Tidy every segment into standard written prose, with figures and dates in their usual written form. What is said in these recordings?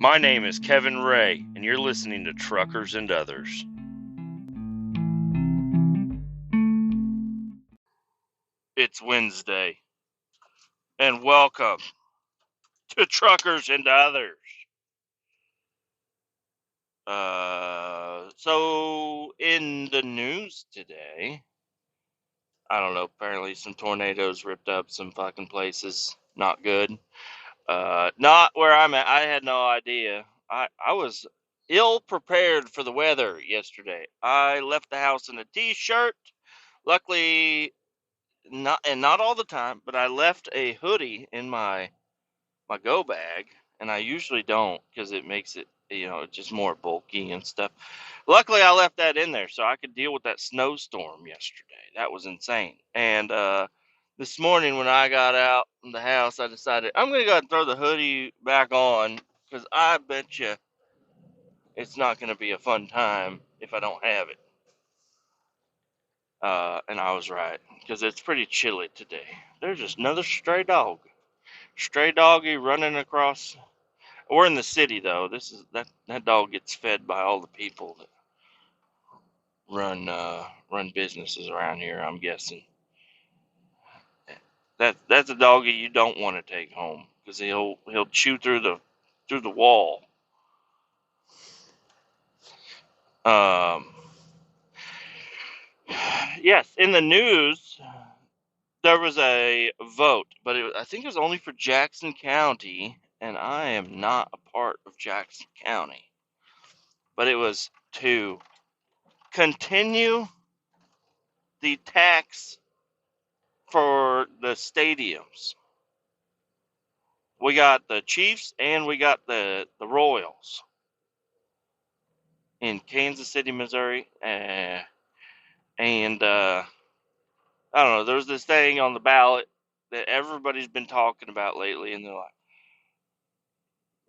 My name is Kevin Ray, and you're listening to Truckers and Others. It's Wednesday, and welcome to Truckers and Others. So in the news today, I don't know, apparently some tornadoes ripped up some fucking places. Not good. Not where I'm at. I had no idea. I was ill prepared for the weather yesterday. I left the house in a t-shirt. Luckily, not all the time, but I left a hoodie in my go bag, and I usually don't because it makes it just more bulky and stuff. Luckily, I left that in there so I could deal with that snowstorm yesterday. That was insane. And this morning when I got out from the house, I decided I'm gonna go ahead and throw the hoodie back on because I bet you it's not gonna be a fun time if I don't have it. And I was right because it's pretty chilly today. There's just another stray dog. Stray doggy running across. We're in the city though. That dog gets fed by all the people that run businesses around here. I'm guessing that's a doggy you don't want to take home because he'll chew through the wall. Um, yes, in the news there was a vote, but I think it was only for Jackson County, and I am not a part of Jackson County. But it was to continue the tax for the stadiums. We got the Chiefs and we got the Royals in Kansas City, Missouri. And I don't know, there's this thing on the ballot that everybody's been talking about lately, and they're like,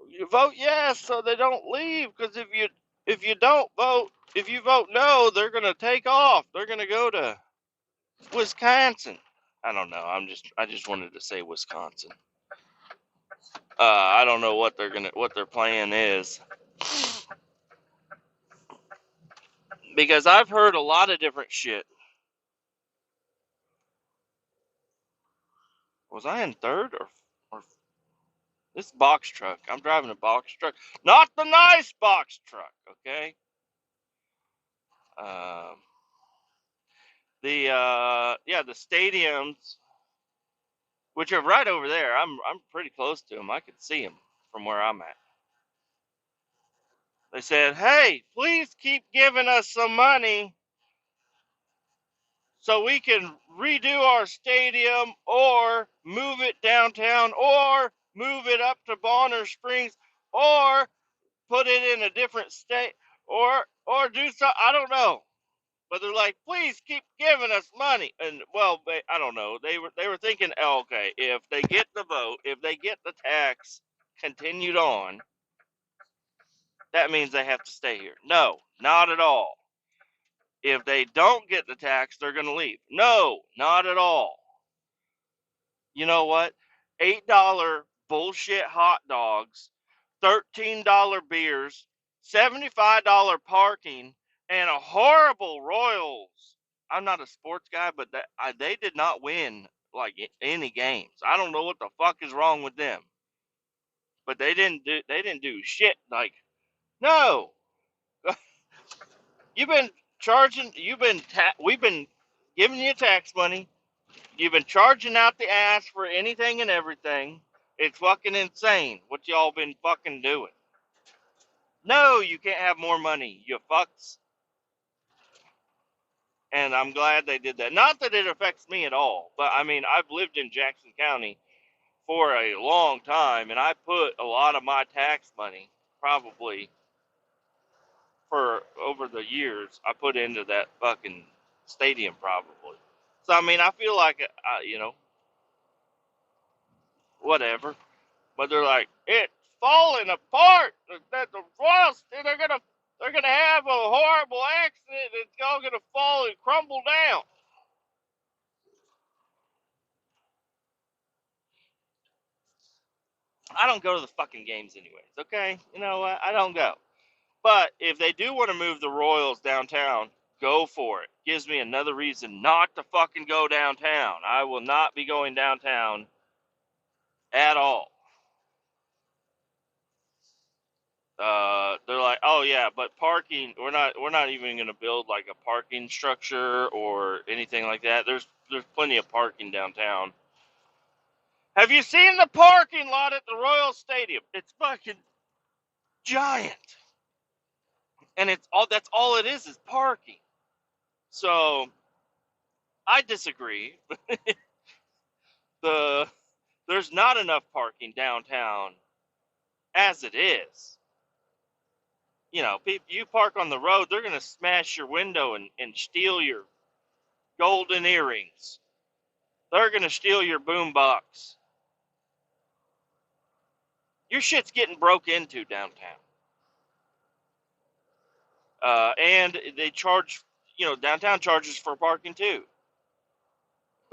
you vote yes so they don't leave, because if you don't vote, if you vote no, they're gonna take off. They're gonna go to Wisconsin. I don't know. I just wanted to say Wisconsin. I don't know what their plan is, because I've heard a lot of different shit. Was I in third or this box truck? I'm driving a box truck, not the nice box truck. Okay. Um, the stadiums, which are right over there. I'm pretty close to them. I could see them from where I'm at. They said, "Hey, please keep giving us some money so we can redo our stadium or move it downtown or move it up to Bonner Springs or put it in a different state or do something." I don't know. But they're like, "Please keep giving us money." And well, I don't know. They were thinking, oh, okay, if they get the vote, if they get the tax continued on, that means they have to stay here. No, not at all. If they don't get the tax, they're going to leave. No, not at all. You know what? $8 bullshit hot dogs, $13 beers, $75 parking, and a horrible Royals. I'm not a sports guy, but they did not win like any games. I don't know what the fuck is wrong with them, but they didn't do shit. Like, no, you've been we've been giving you tax money. You've been charging out the ass for anything and everything. It's fucking insane what y'all been fucking doing. No, you can't have more money, you fucks. And I'm glad they did that. Not that it affects me at all, but I mean, I've lived in Jackson County for a long time, and I put a lot of my tax money, probably for over the years, I put into that fucking stadium, probably. So I mean, I feel like, whatever. But they're like, it's falling apart. That the Royals, they're gonna have a horrible accident. It's all gonna fall and crumble down. I don't go to the fucking games anyways, okay? You know what? I don't go. But if they do want to move the Royals downtown, go for it. Gives me another reason not to fucking go downtown. I will not be going downtown at all. They're like, oh yeah, but parking. We're not even gonna build like a parking structure or anything like that. There's plenty of parking downtown. Have you seen the parking lot at the Royal Stadium? It's fucking giant, and it's all. That's all it is parking. So I disagree. the There's not enough parking downtown as it is. You know, you park on the road, they're gonna smash your window and steal your golden earrings. They're gonna steal your boombox. Your shit's getting broke into downtown. And they charge, downtown charges for parking too.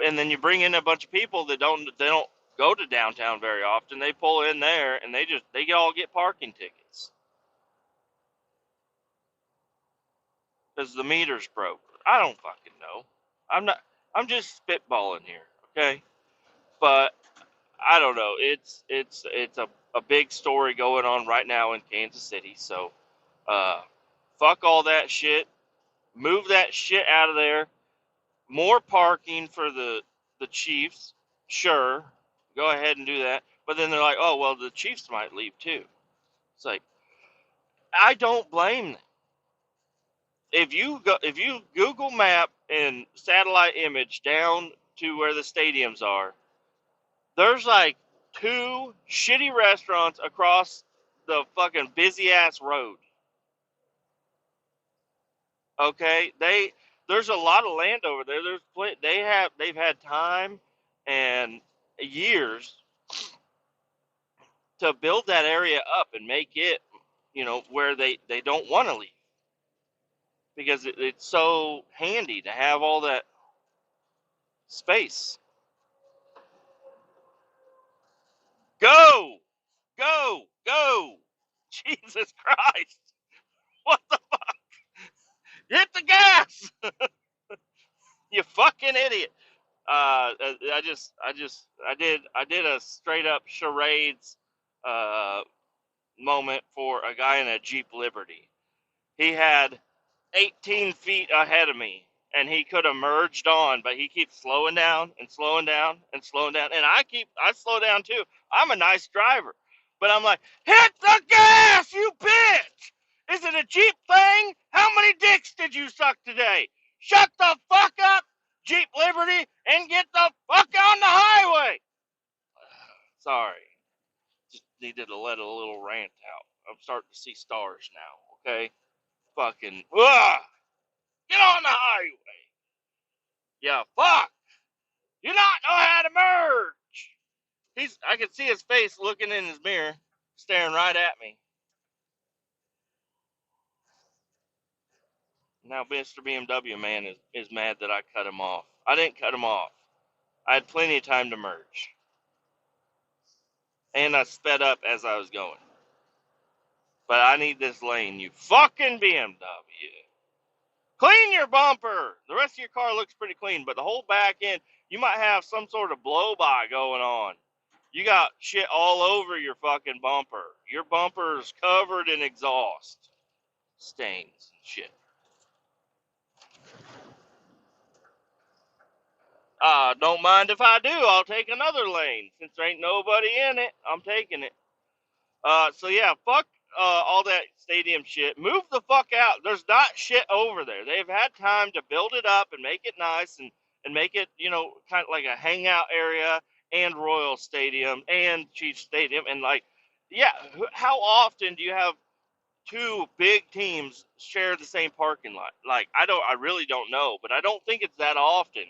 And then you bring in a bunch of people that they don't go to downtown very often. They pull in there and they all get parking tickets because the meter's broke. I don't fucking know. I'm just spitballing here, okay? But I don't know. It's a big story going on right now in Kansas City. So, fuck all that shit. Move that shit out of there. More parking for the Chiefs. Sure, go ahead and do that. But then they're like, oh well, the Chiefs might leave too. It's like I don't blame them. If you Google Map and satellite image down to where the stadiums are, there's like two shitty restaurants across the fucking busy ass road. Okay, there's a lot of land over there. They've had time and years to build that area up and make it, where they don't want to leave because it's so handy to have all that space. Go, go, go! Jesus Christ! What the fuck? Hit the gas! You fucking idiot! I did a straight up charades uh, moment for a guy in a Jeep Liberty. He had 18 feet ahead of me, and he could have merged on, but he keeps slowing down and slowing down and slowing down, and I slow down too. I'm a nice driver, but I'm like, hit the gas, you bitch! Is it a Jeep thing? How many dicks did you suck today? Shut the fuck up, Jeep Liberty, and get the fuck on the highway. Sorry, just needed to let a little rant out. I'm starting to see stars now. Okay, fucking get on the highway. Yeah, fuck. You not know how to merge. I could see his face looking in his mirror, staring right at me. Now Mr. BMW man is mad that I cut him off. I didn't cut him off. I had plenty of time to merge. And I sped up as I was going. But I need this lane, you fucking BMW. Clean your bumper. The rest of your car looks pretty clean, but the whole back end, you might have some sort of blow-by going on. You got shit all over your fucking bumper. Your bumper's covered in exhaust stains and shit. Don't mind if I do. I'll take another lane. Since there ain't nobody in it, I'm taking it. So yeah, fuck all that stadium shit. Move the fuck out. There's not shit over there. They've had time to build it up and make it nice and make it, kind of like a hangout area and Royal Stadium and Chiefs Stadium. And like, yeah, how often do you have two big teams share the same parking lot? Like, I really don't know, but I don't think it's that often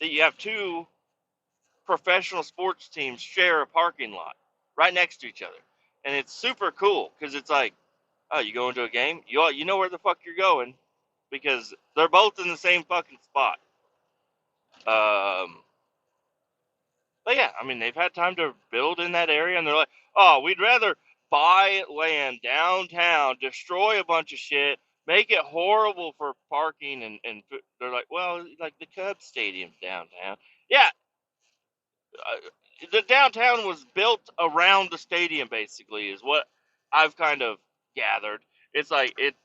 that you have two professional sports teams share a parking lot right next to each other. And it's super cool because it's like, oh, you go into a game, you know where the fuck you're going because they're both in the same fucking spot. But yeah, I mean, they've had time to build in that area, and they're like, oh, we'd rather buy land downtown, destroy a bunch of shit, make it horrible for parking, and they're like, well, like the Cubs Stadium's downtown. Yeah, the downtown was built around the stadium, basically, is what I've kind of gathered. It's like it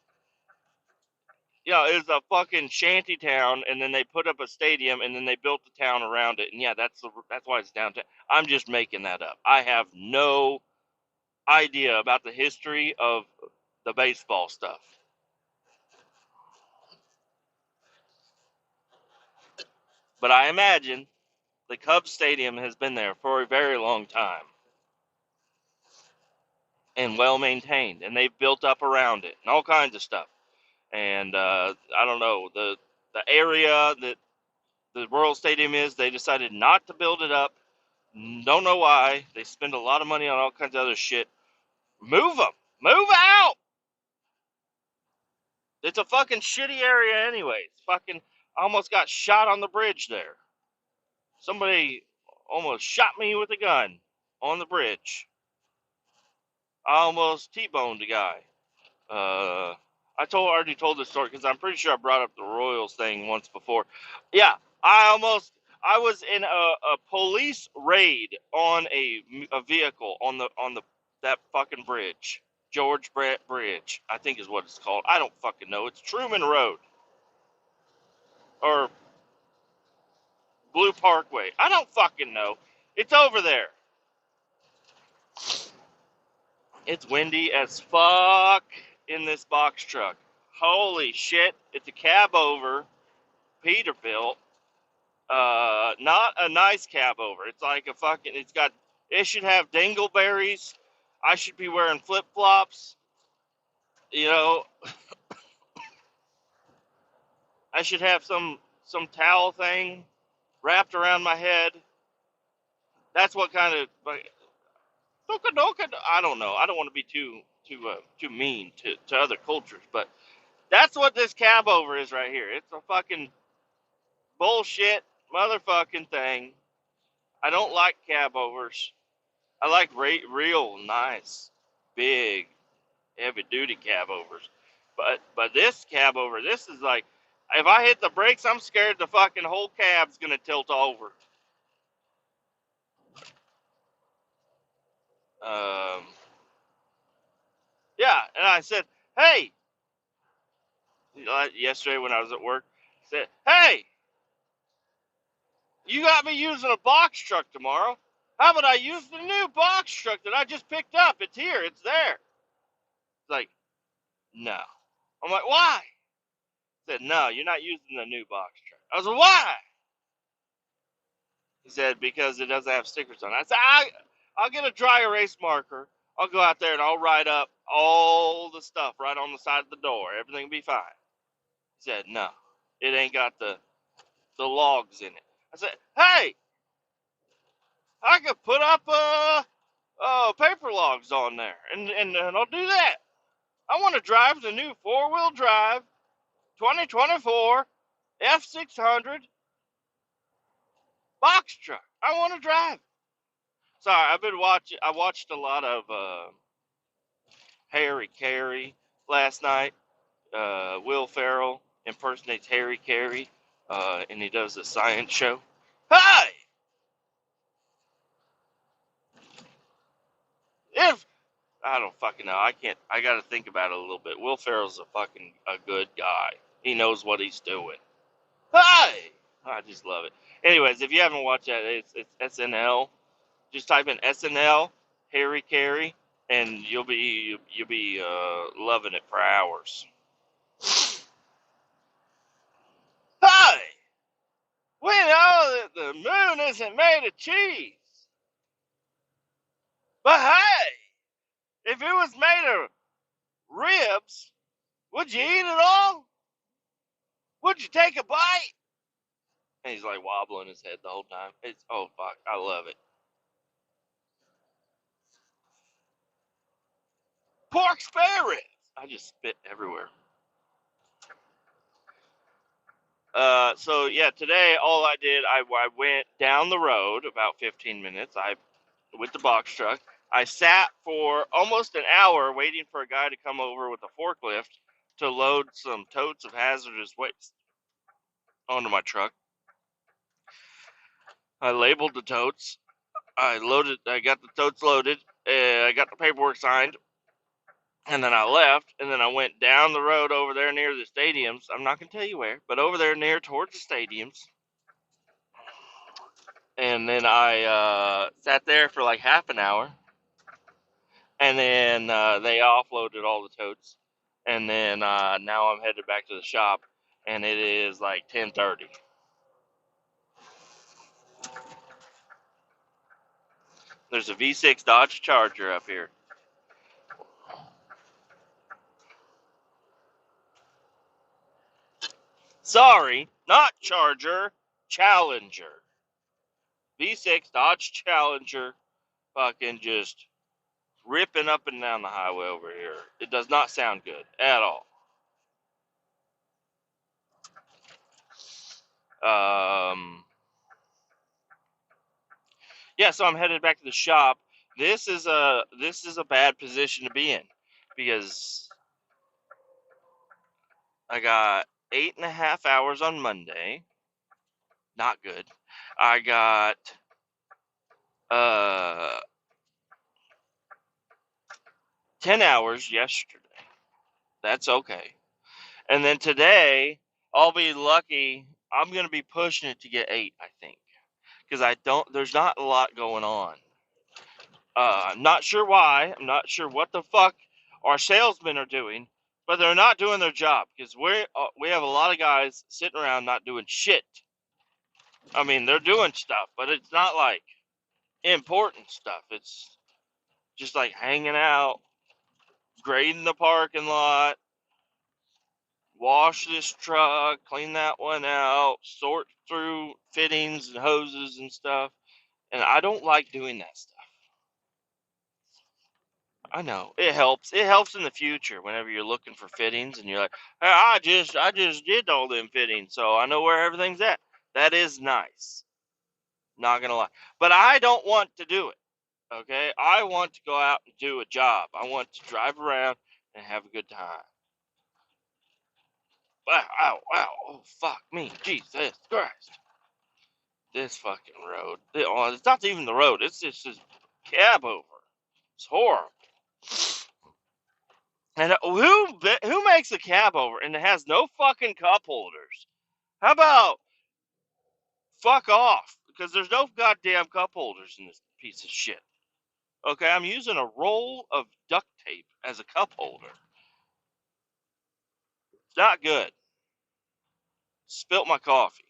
was a fucking shanty town, and then they put up a stadium, and then they built the town around it, and yeah, that's why it's downtown. I'm just making that up. I have no idea about the history of the baseball stuff, but I imagine the Cubs Stadium has been there for a very long time and well maintained, and they've built up around it and all kinds of stuff. And I don't know the area that the World Stadium is. They decided not to build it up. Don't know why. They spend a lot of money on all kinds of other shit. Move them. Move out. It's a fucking shitty area anyways. Fucking almost got shot on the bridge there. Somebody almost shot me with a gun on the bridge. I almost T-boned a guy. Already told this story because I'm pretty sure I brought up the Royals thing once before. Yeah, I was in a police raid on a vehicle on the that fucking bridge, George Brett Bridge, I think is what it's called. I don't fucking know. It's Truman Road or Blue Parkway. I don't fucking know. It's over there. It's windy as fuck in this box truck. Holy shit! It's a cab over Peterbilt. Not a nice cab over. It's like a fucking. It should have dingleberries. I should be wearing flip flops. You know, I should have some towel thing wrapped around my head. That's what kind of like. I don't know. I don't want to be too mean to other cultures, but that's what this cab over is right here. It's a fucking bullshit motherfucking thing. I don't like cab overs. I like real nice, big, heavy duty cab overs. But this cab over, this is like, if I hit the brakes, I'm scared the fucking whole cab's gonna tilt over. Um, yeah, and I said, hey, yesterday when I was at work, I said, hey, you got me using a box truck tomorrow. How about I use the new box truck that I just picked up? It's here, it's there. It's like, no. I'm like, why? He said, no, you're not using the new box truck. I was like, why? He said, because it doesn't have stickers on it. I said, I'll get a dry erase marker. I'll go out there and I'll write up all the stuff right on the side of the door. Everything will be fine. He said, no, it ain't got the logs in it. I said, hey, I could put up paper logs on there, and I'll do that. I want to drive the new four-wheel drive 2024 F600 box truck. I want to drive. Sorry, I watched a lot of Harry Carey last night. Will Ferrell impersonates Harry Carey, and he does a science show. Hi! If I don't fucking know, I can't. I got to think about it a little bit. Will Ferrell's a good guy. He knows what he's doing. Hi! I just love it. Anyways, if you haven't watched that, it's SNL. Just type in SNL Harry Carey, and you'll be loving it for hours. Hi! We know that the moon isn't made of cheese, but hey, if it was made of ribs, would you eat it all? Would you take a bite? And he's like wobbling his head the whole time. It's oh fuck, I love it. Pork spare ribs. I just spit everywhere. So yeah, today all I did, I went down the road about 15 minutes. With the box truck. I sat for almost an hour waiting for a guy to come over with a forklift to load some totes of hazardous waste onto my truck. I labeled the totes. I got the totes loaded. I got the paperwork signed. And then I left, and then I went down the road over there near the stadiums. I'm not going to tell you where, but over there near towards the stadiums. And then I sat there for like half an hour. And then they offloaded all the totes. And then now I'm headed back to the shop, and it is like 10:30. There's a V6 Dodge Charger up here. Sorry, not Charger, Challenger. V6 Dodge Challenger, fucking just ripping up and down the highway over here. It does not sound good at all. Yeah, so I'm headed back to the shop. This is a bad position to be in because I got 8.5 hours on Monday. Not good. I got uh 10 hours yesterday. That's okay. And then today, I'll be lucky. I'm gonna be pushing it to get 8, I think, because there's not a lot going on. I'm not sure why. I'm not sure what the fuck our salesmen are doing, but they're not doing their job because we have a lot of guys sitting around not doing shit. I mean, they're doing stuff, but it's not like important stuff. It's just like hanging out, grading the parking lot, wash this truck, clean that one out, sort through fittings and hoses and stuff. And I don't like doing that stuff. I know it helps. It helps in the future whenever you're looking for fittings and you're like, hey, I just did all them fittings, so I know where everything's at. That is nice. Not gonna lie, but I don't want to do it. Okay, I want to go out and do a job. I want to drive around and have a good time. Wow, wow, wow. Oh, fuck me. Jesus Christ. This fucking road. It's not even the road. It's just this cab over. It's horrible. And who makes a cab over and it has no fucking cup holders? How about fuck off? Because there's no goddamn cup holders in this piece of shit. Okay, I'm using a roll of duct tape as a cup holder. It's not good. Spilt my coffee.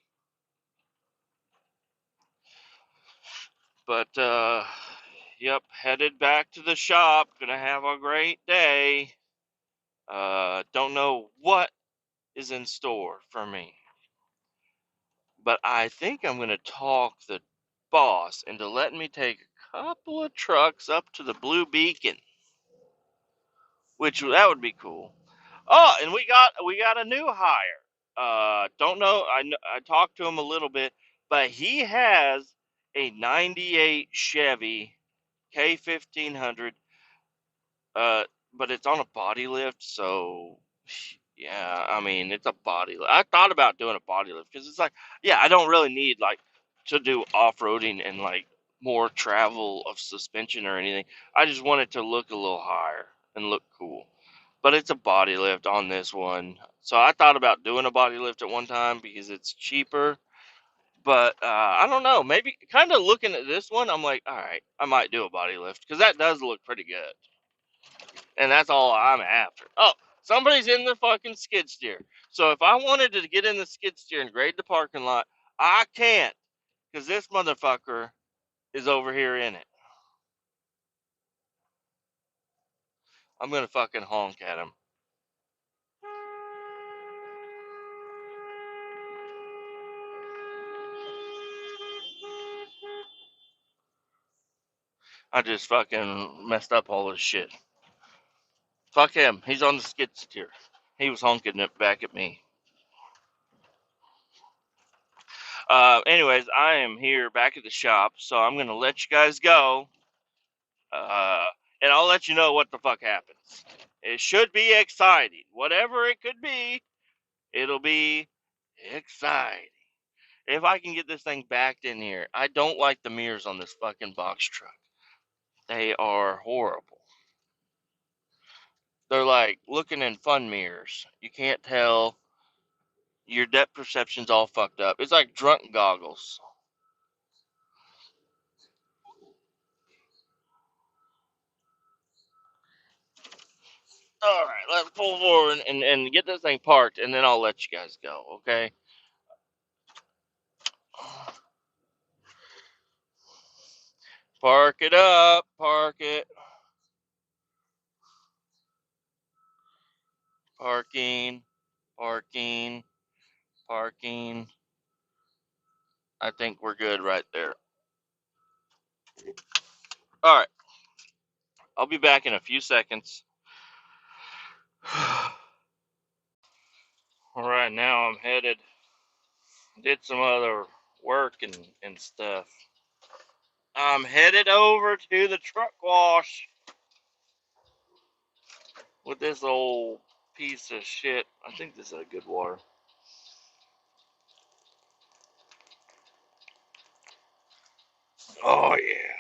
But, yep, headed back to the shop. Gonna have a great day. Don't know what is in store for me. But I think I'm gonna talk the boss into letting me take a couple of trucks up to the Blue Beacon. Which, that would be cool. Oh, and we got a new hire. Don't know. I talked to him a little bit, but he has a '98 Chevy K1500. Uh, but it's on a body lift, so yeah. I mean, it's a body lift. I thought about doing a body lift because it's like, yeah, I don't really need like to do off roading and like more travel of suspension or anything. I just want it to look a little higher and look cool. But it's a body lift on this one. So I thought about doing a body lift at one time because it's cheaper. But I don't know. Maybe kind of looking at this one, I'm like, all right, I might do a body lift because that does look pretty good. And that's all I'm after. Oh, somebody's in the fucking skid steer. So if I wanted to get in the skid steer and grade the parking lot, I can't because this motherfucker is over here in it. I'm going to fucking honk at him. I just fucking messed up all this shit. Fuck him. He's on the skid steer. He was honking it back at me. Anyways, I am here back at the shop, so I'm gonna let you guys go. Uh, and I'll let you know what the fuck happens. It should be exciting. Whatever it could be, it'll be exciting. If I can get this thing backed in here. I don't like the mirrors on this fucking box truck. They are horrible. They're like looking in fun mirrors. You can't tell. Your depth perception's all fucked up. It's like drunk goggles. Alright, let's pull forward and get this thing parked, and then I'll let you guys go, okay? Park it up. Park it. Parking. Parking. Parking. I think we're good right there. Alright, I'll be back in a few seconds. Alright, now I'm headed. Did some other work and stuff. I'm headed over to the truck wash with this old piece of shit. I think this is a good water. Oh, yeah.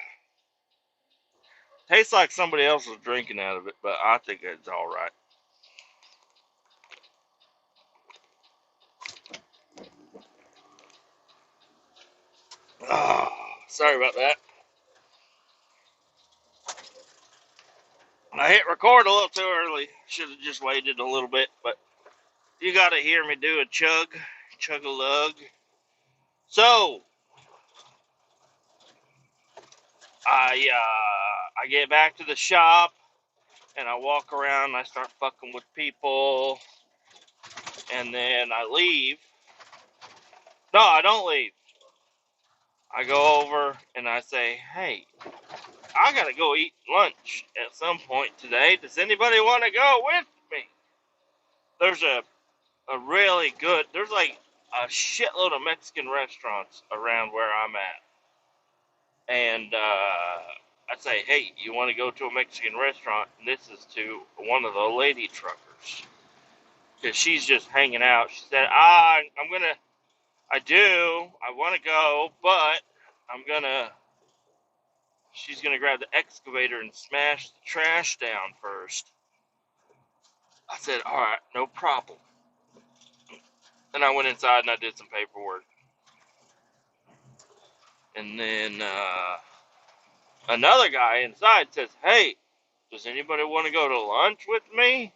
Tastes like somebody else was drinking out of it, but I think it's alright. Oh, sorry about that. I hit record a little too early. Should have just waited a little bit, but you gotta hear me do a chug-a-lug. So, I get back to the shop, and I walk around, and I start fucking with people, and then I leave. No, I don't leave. I go over, and I say, hey, I gotta go eat lunch at some point today. Does anybody want to go with me? There's a really good, there's like a shitload of Mexican restaurants around where I'm at. And I say, hey, you want to go to a Mexican restaurant? And this is to one of the lady truckers. Because she's just hanging out. She said, I want to go, but she's going to grab the excavator and smash the trash down first. I said, all right, no problem. And I went inside and I did some paperwork. And then another guy inside says, hey, does anybody want to go to lunch with me?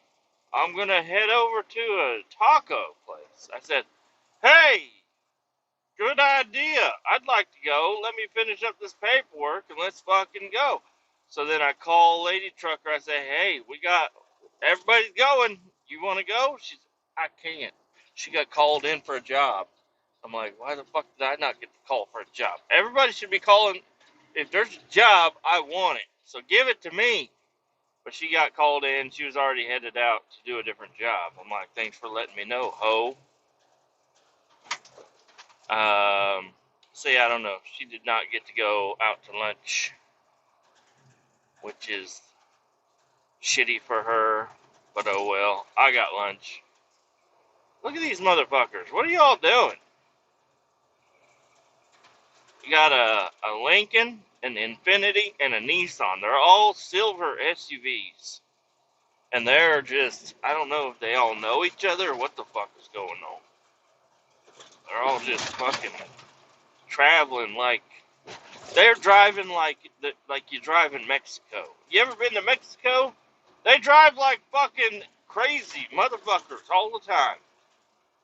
I'm going to head over to a taco place. I said, hey, good idea. I'd like to go. Let me finish up this paperwork and let's fucking go. So then I call Lady Trucker. I say, hey, everybody's going. You want to go? She's, I can't. She got called in for a job. I'm like, why the fuck did I not get the call for a job? Everybody should be calling. If there's a job, I want it. So give it to me. But she got called in. She was already headed out to do a different job. I'm like, thanks for letting me know, ho. See, I don't know. She did not get to go out to lunch, which is shitty for her. But oh well. I got lunch. Look at these motherfuckers. What are y'all doing? You got a Lincoln, an Infiniti, and a Nissan. They're all silver SUVs. And they're just, I don't know if they all know each other or what the fuck is going on. They're all just fucking traveling like, they're driving like you drive in Mexico. You ever been to Mexico? They drive like fucking crazy motherfuckers all the time.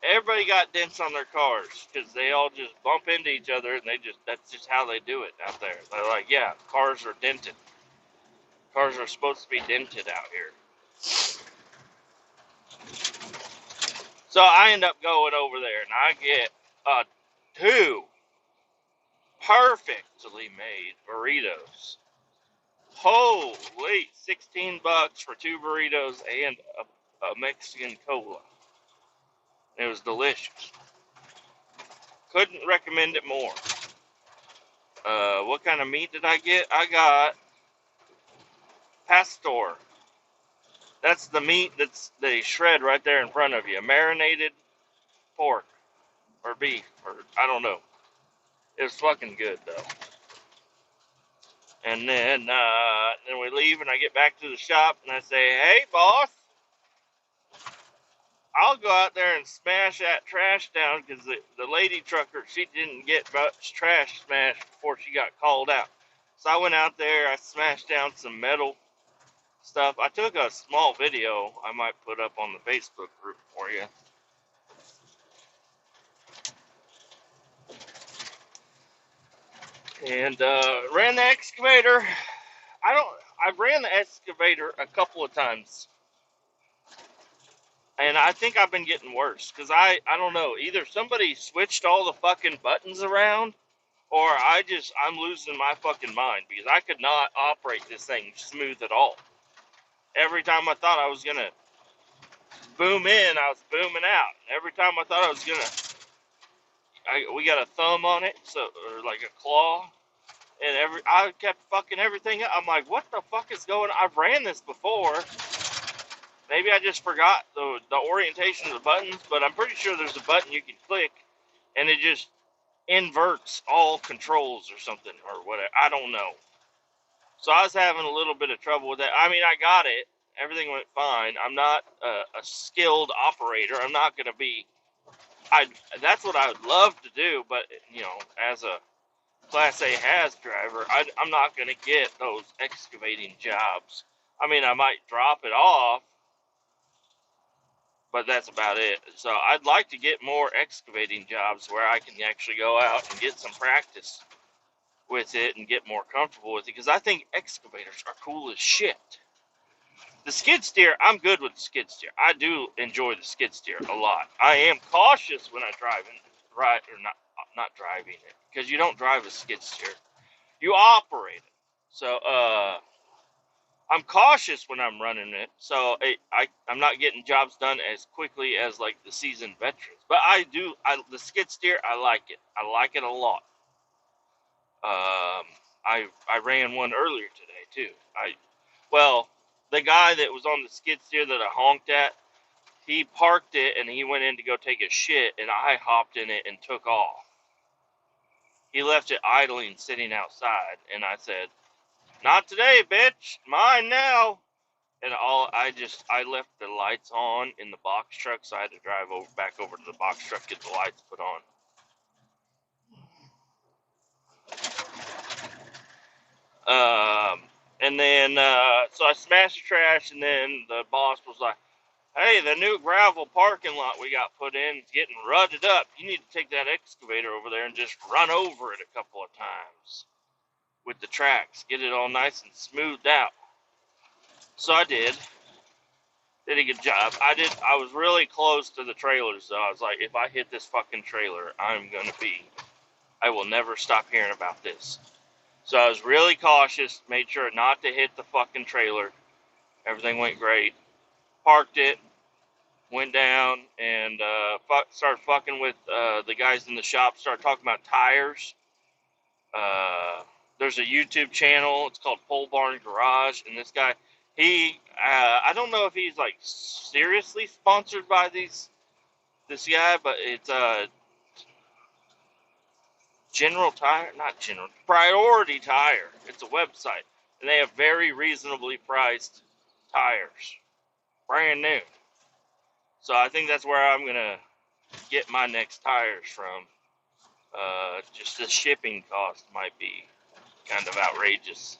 Everybody got dents on their cars because they all just bump into each other and that's just how they do it out there. They're like, yeah, cars are dented. Cars are supposed to be dented out here. So I end up going over there and I get two perfectly made burritos. Holy, $16 for two burritos and a Mexican cola. It was delicious. Couldn't recommend it more. What kind of meat did I get? I got pastor. That's the meat they shred right there in front of you. Marinated pork or beef, or I don't know. It was fucking good though. And then we leave, and I get back to the shop, and I say, "Hey, boss, I'll go out there and smash that trash down because the lady trucker, she didn't get much trash smashed before she got called out." So I went out there, I smashed down some metal stuff. I took a small video I might put up on the Facebook group for you. And ran the excavator. I ran the excavator a couple of times. And I think I've been getting worse. Because I don't know. Either somebody switched all the fucking buttons around, or I'm losing my fucking mind. Because I could not operate this thing smooth at all. Every time I thought I was going to boom in, I was booming out. Every time I thought I was going to, we got a thumb on it, or like a claw. And I kept fucking everything up. I'm like, what the fuck is going on? I've ran this before. Maybe I just forgot the orientation of the buttons, but I'm pretty sure there's a button you can click, and it just inverts all controls or something, or whatever. I don't know. So I was having a little bit of trouble with that. I mean, I got it. Everything went fine. I'm not a skilled operator. I'm not going to be... That's what I would love to do, but, as a Class A has driver, I'm not going to get those excavating jobs. I mean, I might drop it off, but that's about it. So I'd like to get more excavating jobs where I can actually go out and get some practice with it and get more comfortable with it, because I think excavators are cool as shit. The skid steer, I'm good with the skid steer. I do enjoy the skid steer a lot. I am cautious when I drive it, right, or not driving it, because you don't drive a skid steer. You operate it. So, I'm cautious when I'm running it, so I'm not getting jobs done as quickly as, like, the seasoned veterans. But the skid steer, I like it. I like it a lot. I ran one earlier today, too. The guy that was on the skid steer that I honked at, he parked it, and he went in to go take a shit, and I hopped in it and took off. He left it idling, sitting outside, and I said, "Not today, bitch. Mine now." And I left the lights on in the box truck, so I had to drive back over to the box truck, get the lights put on. And then, so I smashed the trash, and then the boss was like, "Hey, the new gravel parking lot we got put in is getting rutted up. You need to take that excavator over there and just run over it a couple of times with the tracks. Get it all nice and smoothed out." So I did. Did a good job. I was really close to the trailers, so I was like, if I hit this fucking trailer, I will never stop hearing about this. So I was really cautious, made sure not to hit the fucking trailer. Everything went great. Parked it, went down, and started fucking with the guys in the shop, started talking about tires. There's a YouTube channel, it's called Pole Barn Garage, and this guy, I don't know if he's, like, seriously sponsored by this guy, but it's Priority Tire. It's a website, and they have very reasonably priced tires, brand new. So I think that's where I'm gonna get my next tires from. Just the shipping cost might be kind of outrageous.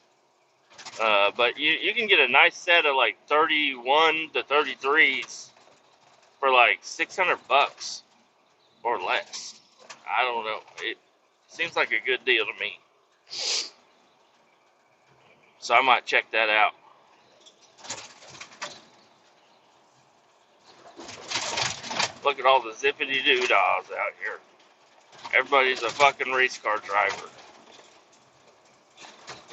But you can get a nice set of like 31 to 33s for like $600 or less. I don't know. It seems like a good deal to me. So I might check that out. Look at all the zippity-doo-dahs out here. Everybody's a fucking race car driver.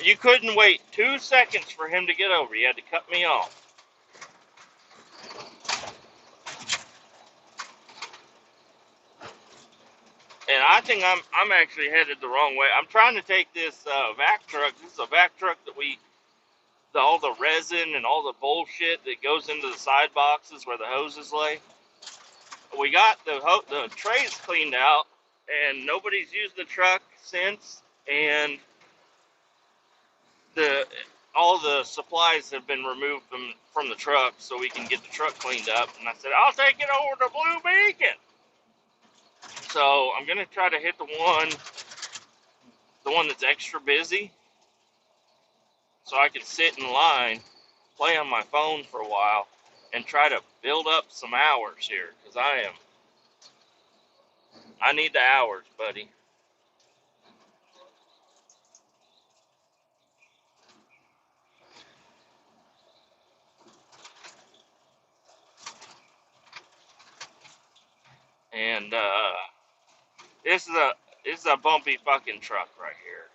You couldn't wait 2 seconds for him to get over. You had to cut me off. And I think I'm actually headed the wrong way. I'm trying to take this vac truck. This is a vac truck that all the resin and all the bullshit that goes into the side boxes where the hoses lay. We got the trays cleaned out, and nobody's used the truck since. And the all the supplies have been removed from the truck so we can get the truck cleaned up. And I said, I'll take it over to Blue Beacon. So I'm gonna try to hit the one that's extra busy, so I can sit in line, play on my phone for a while, and try to build up some hours here, because I need the hours, buddy. And this is a bumpy fucking truck right here.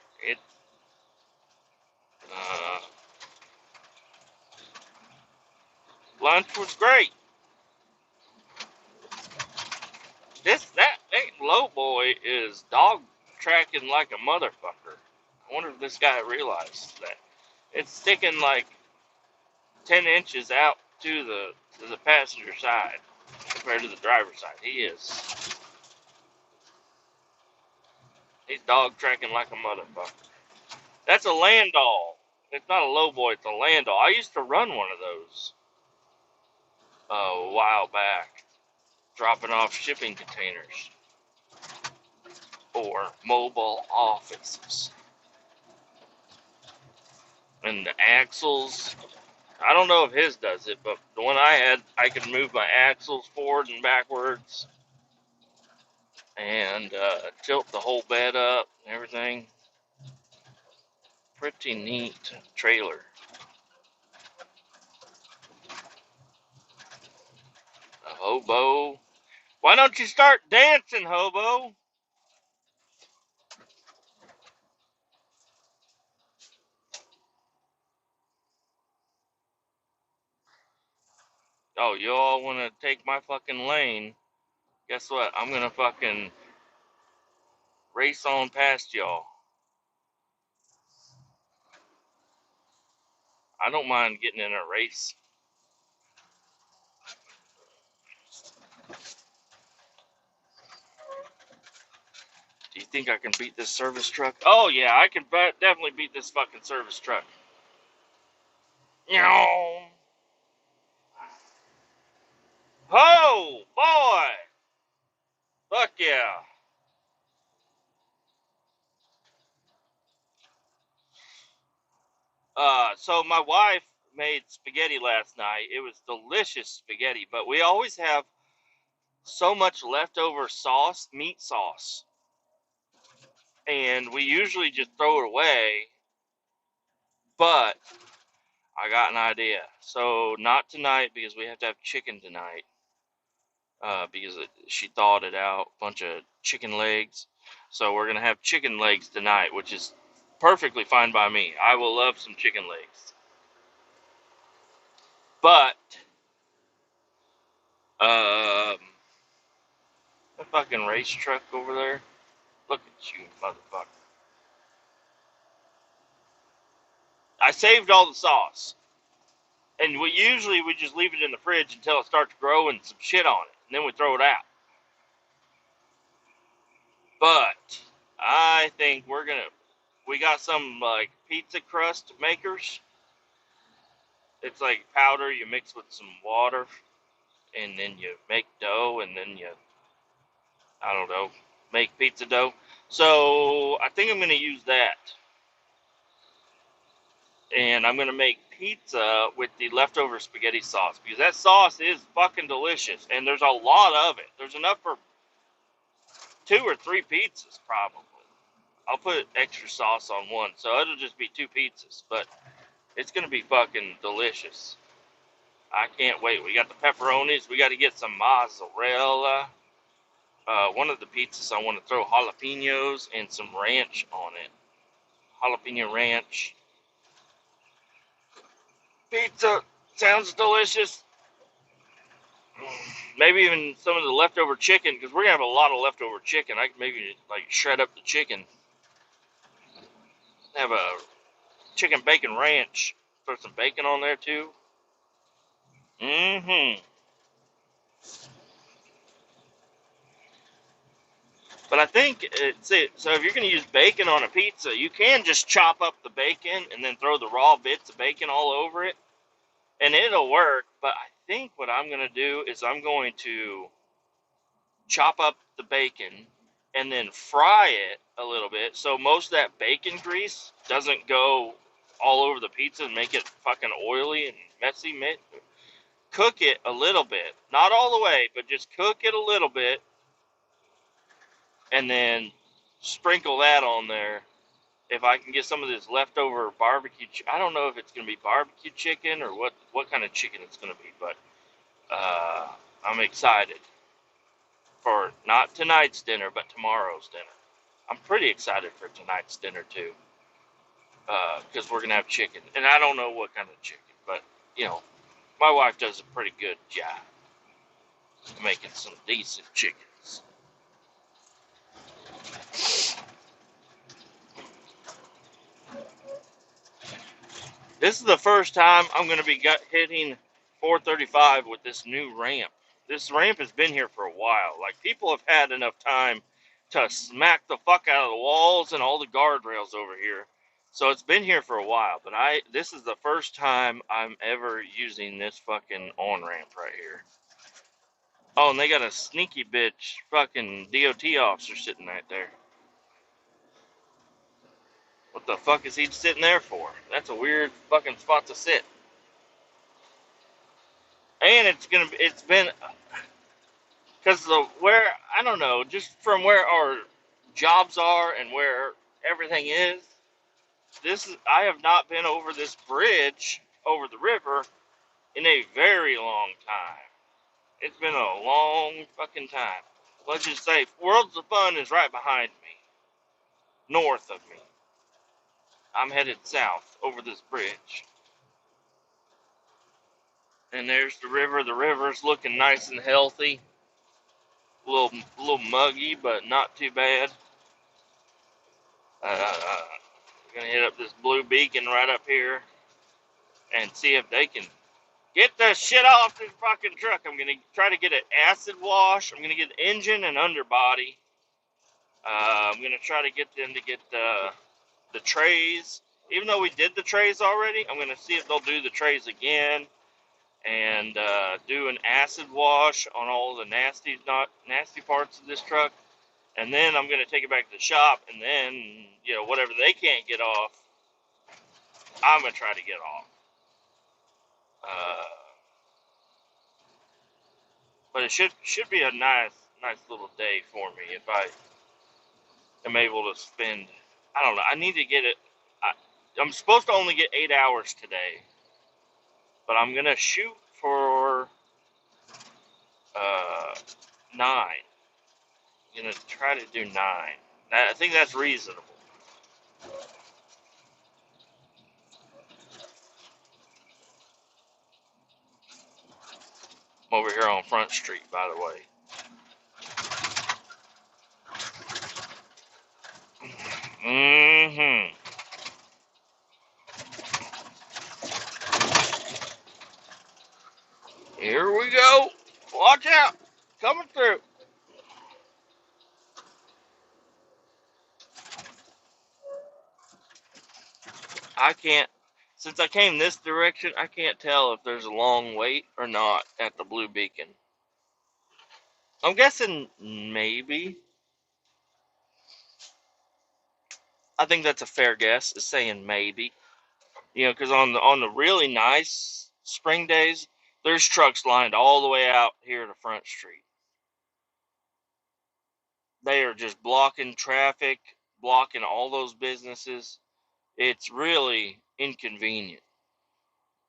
Uh, Lunch was great. That low boy is dog tracking like a motherfucker. I wonder if this guy realized that it's sticking like 10 inches out to the passenger side compared to the driver's side. He's dog tracking like a motherfucker. That's a Landau. It's not a low boy, it's a Landau. I used to run one of those a while back, dropping off shipping containers for mobile offices. And the axles, I don't know if his does it, but the one I had, I could move my axles forward and backwards and tilt the whole bed up and everything. Pretty neat trailer. A hobo. Why don't you start dancing, hobo? Oh, you all want to take my fucking lane? Guess what? I'm gonna fucking race on past y'all. I don't mind getting in a race. Do you think I can beat this service truck? Oh yeah, I can definitely beat this fucking service truck. Ho, boy! Fuck yeah! So my wife made spaghetti last night. It was delicious spaghetti, but we always have so much leftover sauce, meat sauce, and we usually just throw it away. But I got an idea. So not tonight, because we have to have chicken tonight. Because she thawed it out, a bunch of chicken legs. So we're gonna have chicken legs tonight, which is perfectly fine by me. I will love some chicken legs. But the fucking race truck over there. Look at you, motherfucker. I saved all the sauce. And we just leave it in the fridge until it starts growing some shit on it. And then we throw it out. But I think we got some like pizza crust makers. It's like powder you mix with some water, and then you make dough, and then I don't know, make pizza dough. So I think I'm going to use that. And I'm going to make pizza with the leftover spaghetti sauce, because that sauce is fucking delicious, and there's a lot of it. There's enough for 2 or 3 pizzas, probably. I'll put extra sauce on one, so it'll just be 2 pizzas, but it's going to be fucking delicious. I can't wait. We got the pepperonis. We got to get some mozzarella. One of the pizzas, I want to throw jalapenos and some ranch on it. Jalapeno ranch. Pizza sounds delicious. Maybe even some of the leftover chicken, because we're gonna have a lot of leftover chicken. I could maybe like shred up the chicken, have a chicken bacon ranch, throw some bacon on there too. Mm-hmm. But I think it's it. So if you're gonna use bacon on a pizza, you can just chop up the bacon and then throw the raw bits of bacon all over it, and it'll work. But I think what I'm gonna do is I'm going to chop up the bacon and then fry it a little bit so most of that bacon grease doesn't go all over the pizza and make it fucking oily and messy. Cook it a little bit, not all the way, but just cook it a little bit, and then sprinkle that on there. If I can get some of this leftover barbecue, I don't know if it's gonna be barbecue chicken or what kind of chicken it's gonna be, but I'm excited for not tonight's dinner, but tomorrow's dinner. I'm pretty excited for tonight's dinner too, because we're gonna have chicken, and I don't know what kind of chicken, but you know, my wife does a pretty good job making some decent chickens. This is the first time I'm gonna be hitting 435 with this new ramp. This ramp has been here for a while. Like, people have had enough time to smack the fuck out of the walls and all the guardrails over here. So it's been here for a while, but this is the first time I'm ever using this fucking on-ramp right here. Oh, and they got a sneaky bitch fucking DOT officer sitting right there. What the fuck is he sitting there for? That's a weird fucking spot to sit. And it's been, because where, I don't know, just from where our jobs are and where everything is, I have not been over this bridge over the river in a very long time. It's been a long fucking time. Let's just say Worlds of Fun is right behind me, north of me. I'm headed south over this bridge. And there's the river. The river's looking nice and healthy. A little muggy, but not too bad. We're gonna hit up this blue beacon right up here and see if they can get the shit off this fucking truck. I'm gonna try to get an acid wash. I'm gonna get the engine and underbody. I'm gonna try to get them to get the trays. Even though we did the trays already, I'm gonna see if they'll do the trays again and do an acid wash on all the nasty parts of this truck. And then I'm going to take it back to the shop, and then, you know, whatever they can't get off, I'm going to try to get off. But it should be a nice little day for me if I am able to spend, I don't know, I need to get it, I'm supposed to only get 8 hours today, but I'm going to shoot for 9. I'm going to try to do 9. I think that's reasonable. I'm over here on Front Street, by the way. Mm-hmm. Here we go. Watch out. Coming through. I can't, since I came this direction, I can't tell if there's a long wait or not at the blue beacon. I'm guessing maybe. I think that's a fair guess, is saying maybe. You know, because on the really nice spring days, there's trucks lined all the way out here to Front Street. They are just blocking traffic, blocking all those businesses. It's really inconvenient.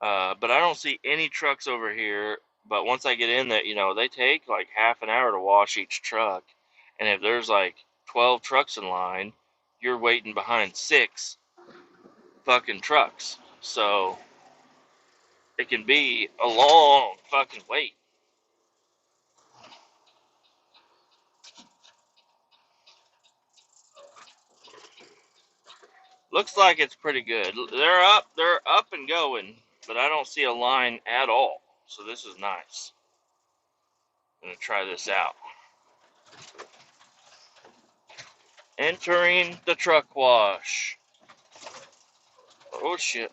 But I don't see any trucks over here. But once I get in there, you know, they take like half an hour to wash each truck. And if there's like 12 trucks in line, you're waiting behind 6 fucking trucks. So it can be a long fucking wait. Looks like it's pretty good. They're up and going, but I don't see a line at all. So this is nice. I'm gonna try this out. Entering the truck wash. Oh shit.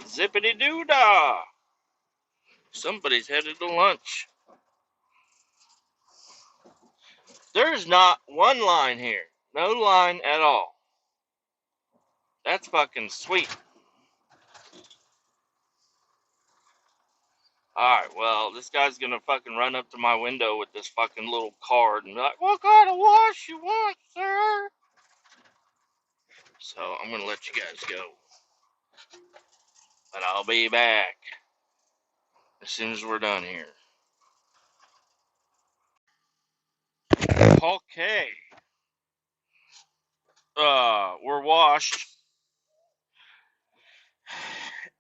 Zippity doo dah. Somebody's headed to lunch. There's not one line here. No line at all. That's fucking sweet. Alright, well, this guy's gonna fucking run up to my window with this fucking little card and be like, what kind of wash you want, sir? So I'm gonna let you guys go. But I'll be back as soon as we're done here. Okay. We're washed.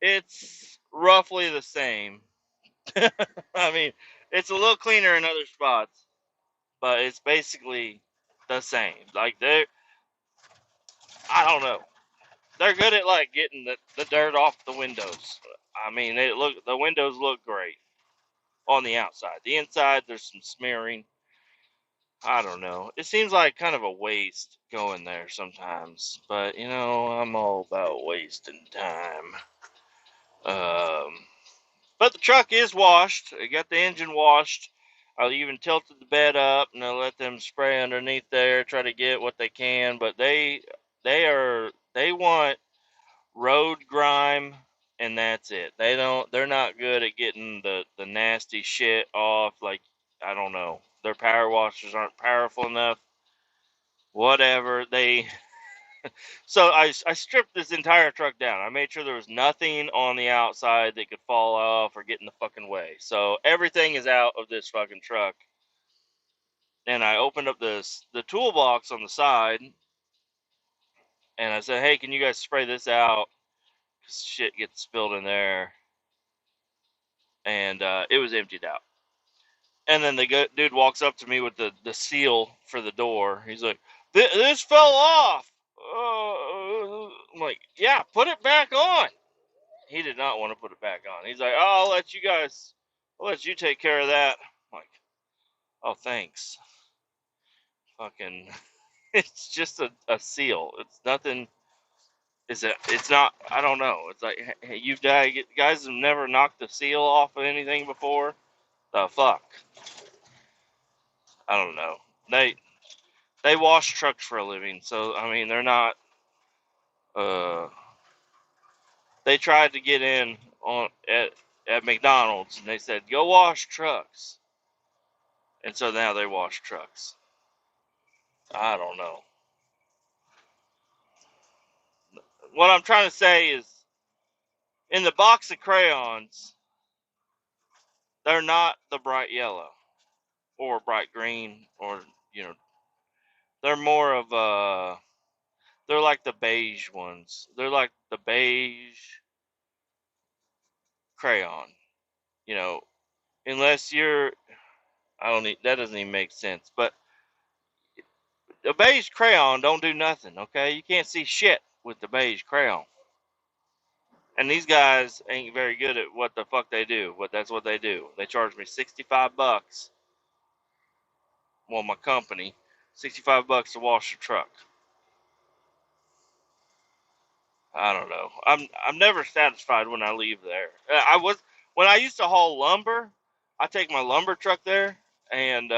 It's roughly the same. I mean, it's a little cleaner in other spots, but it's basically the same. Like I don't know. They're good at like getting the dirt off the windows. I mean, the windows look great on the outside. The inside, there's some smearing. I don't know. It seems like kind of a waste going there sometimes, but you know, I'm all about wasting time. But the truck is washed. I got the engine washed. I even tilted the bed up and I let them spray underneath there, try to get what they can. But they want road grime and that's it. They're not good at getting the nasty shit off. Like, I don't know. Their power washers aren't powerful enough. Whatever. So I stripped this entire truck down. I made sure there was nothing on the outside that could fall off or get in the fucking way. So everything is out of this fucking truck. And I opened up the toolbox on the side and I said, hey, can you guys spray this out? 'Cause shit gets spilled in there. And it was emptied out. And then the dude walks up to me with the seal for the door. He's like, this fell off. I'm like, yeah, put it back on. He did not want to put it back on. He's like, oh, I'll let you take care of that. I'm like, oh, thanks. Fucking, it's just a seal. It's nothing. It's not, I don't know. It's like, hey, you guys have never knocked the seal off of anything before? The fuck? I don't know. They wash trucks for a living, so I mean they're not. Uh, they tried to get in on at McDonald's, and they said go wash trucks, and so now they wash trucks. I don't know. What I'm trying to say is, in the box of crayons, they're not the bright yellow or bright green, or you know, they're more of they're like the beige ones. They're like the beige crayon. You know, unless you're, I don't need, that doesn't even make sense. But the beige crayon don't do nothing, okay? You can't see shit with the beige crayon. And these guys ain't very good at what the fuck they do, but that's what they do. They charge me $65. Well, my company, $65 to wash the truck. I don't know. I'm never satisfied when I leave there. I was when I used to haul lumber. I take my lumber truck there, and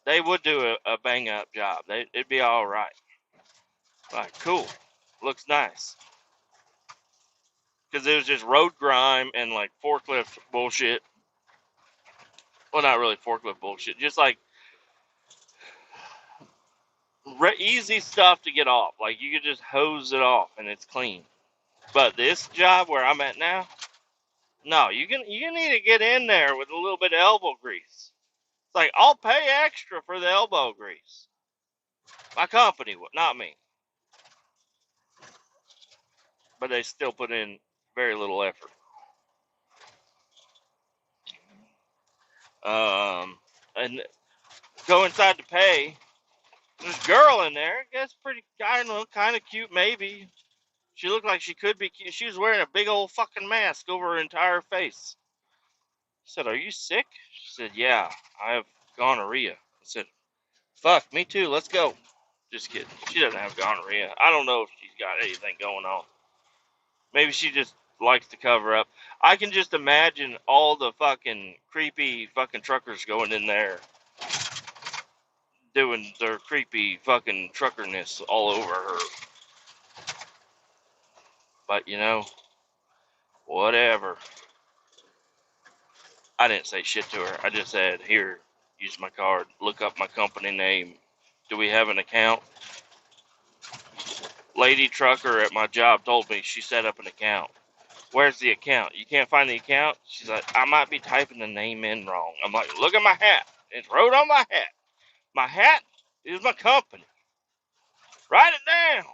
they would do a bang up job. It'd be all right. Like, cool, looks nice. Because it was just road grime and like forklift bullshit. Well, not really forklift bullshit, just like easy stuff to get off. Like you could just hose it off and it's clean. But this job where I'm at now, no, you need to get in there with a little bit of elbow grease. It's like I'll pay extra for the elbow grease. My company would, not me, but they still put in very little effort. And go inside to pay. There's a girl in there. I guess pretty, I don't know, kind of cute maybe. She looked like she could be cute. She was wearing a big old fucking mask over her entire face. I said, "Are you sick?" She said, "Yeah, I have gonorrhea." I said, "Fuck, me too. Let's go." Just kidding. She doesn't have gonorrhea. I don't know if she's got anything going on. Maybe she just likes to cover up. I can just imagine all the fucking creepy fucking truckers going in there doing their creepy fucking truckerness all over her. But, you know, whatever. I didn't say shit to her. I just said, "Here, use my card. Look up my company name. Do we have an account?" Lady trucker at my job told me she set up an account. "Where's the account? You can't find the account?" She's like, "I might be typing the name in wrong." I'm like, "Look at my hat. It's wrote on my hat. My hat is my company. Write it down."